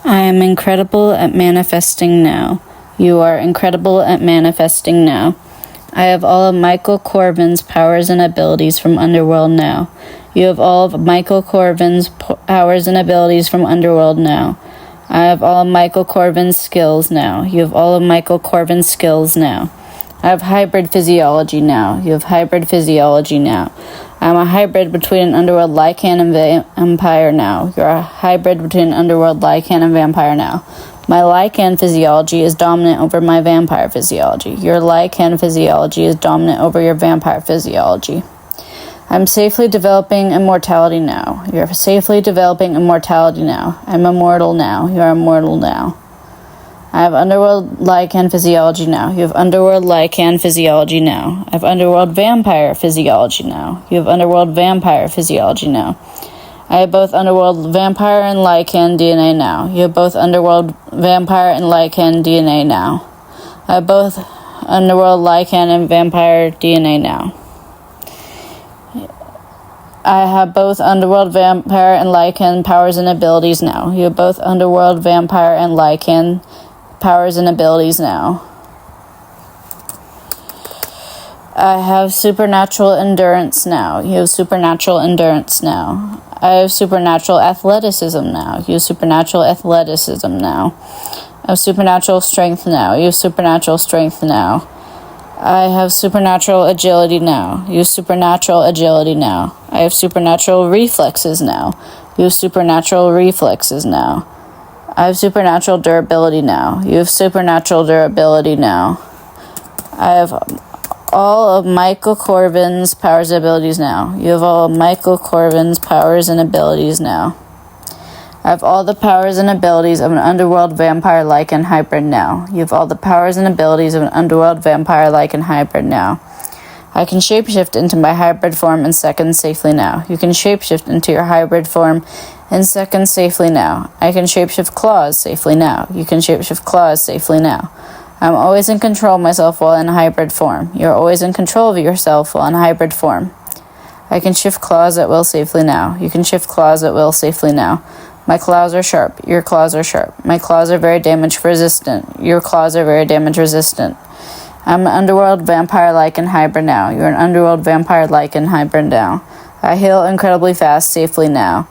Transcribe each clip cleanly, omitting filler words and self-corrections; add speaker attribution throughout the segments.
Speaker 1: I am incredible at manifesting now. You are incredible at manifesting now. I have all of Micheal Corvin's powers and abilities from underworld now. You have all of Micheal Corvin's powers and abilities from underworld now. I have all of Micheal Corvin's skills now. You have all of Micheal Corvin's skills now. I have hybrid physiology now. You have hybrid physiology now. I am a hybrid between an underworld lycan and vampire now. You're a hybrid between an underworld lycan and vampire now. My lycan physiology is dominant over my vampire physiology. Your lycan physiology is dominant over your vampire physiology. I'm safely developing immortality now. You're safely developing immortality now. I'm immortal now. You're immortal now. I have underworld lycan physiology now. You have underworld lycan physiology now. I have underworld vampire physiology now. You have underworld vampire physiology now. I have both underworld vampire and lycan DNA now. You have both underworld vampire and lycan DNA now. I have both underworld lycan and vampire DNA now. I have both underworld vampire and lycan powers and abilities now. You have both underworld vampire and lycan powers and abilities now. I have supernatural endurance now. You have supernatural endurance now. I have supernatural athleticism now. You have supernatural athleticism now. I have supernatural strength now. You have supernatural strength now. I have supernatural agility now. You have supernatural agility now. I have supernatural reflexes now. You have supernatural reflexes now. I have supernatural durability now. You have supernatural durability now. I have all of Micheal Corvin's powers and abilities now. You have all of Micheal Corvin's powers and abilities now. I have all the powers and abilities of an underworld vampire lycan hybrid now. You have all the powers and abilities of an underworld vampire lycan hybrid now. I can shapeshift into my hybrid form in seconds safely now. You can shapeshift into your hybrid form in seconds safely now. I can shapeshift claws safely now. You can shapeshift claws safely now. I'm always in control of myself while in hybrid form. You're always in control of yourself while in hybrid form. I can shift claws at will safely now. You can shift claws at will safely now. My claws are sharp. Your claws are sharp. My claws are very damage resistant. Your claws are very damage resistant. I'm an underworld vampire lycan hybrid now. You're an underworld vampire lycan hybrid now. I heal incredibly fast safely now.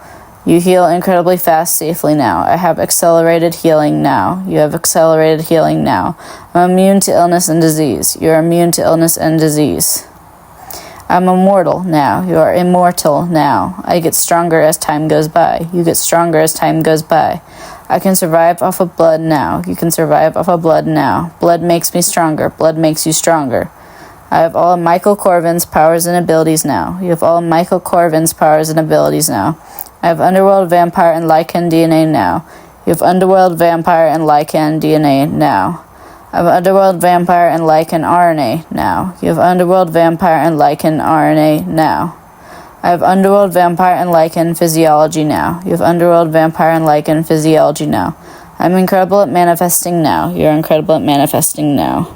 Speaker 1: You heal incredibly fast safely now. I have accelerated healing now. You have accelerated healing now. I'm immune to illness and disease. You're immune to illness and disease. I'm immortal now. You are immortal now. I get stronger as time goes by. You get stronger as time goes by. I can survive off of blood now. You can survive off of blood now. Blood makes me stronger. Blood makes you stronger. I have all of Micheal Corvin's powers and abilities now. You have all of Micheal Corvin's powers and abilities now. I have underworld vampire and lycan DNA now. You have underworld vampire and lycan DNA now. I have underworld vampire and lycan RNA now. You have underworld vampire and lycan RNA now. I have underworld vampire and lycan physiology now. You have underworld vampire and lycan physiology now. I'm incredible at manifesting now. You're incredible at manifesting now.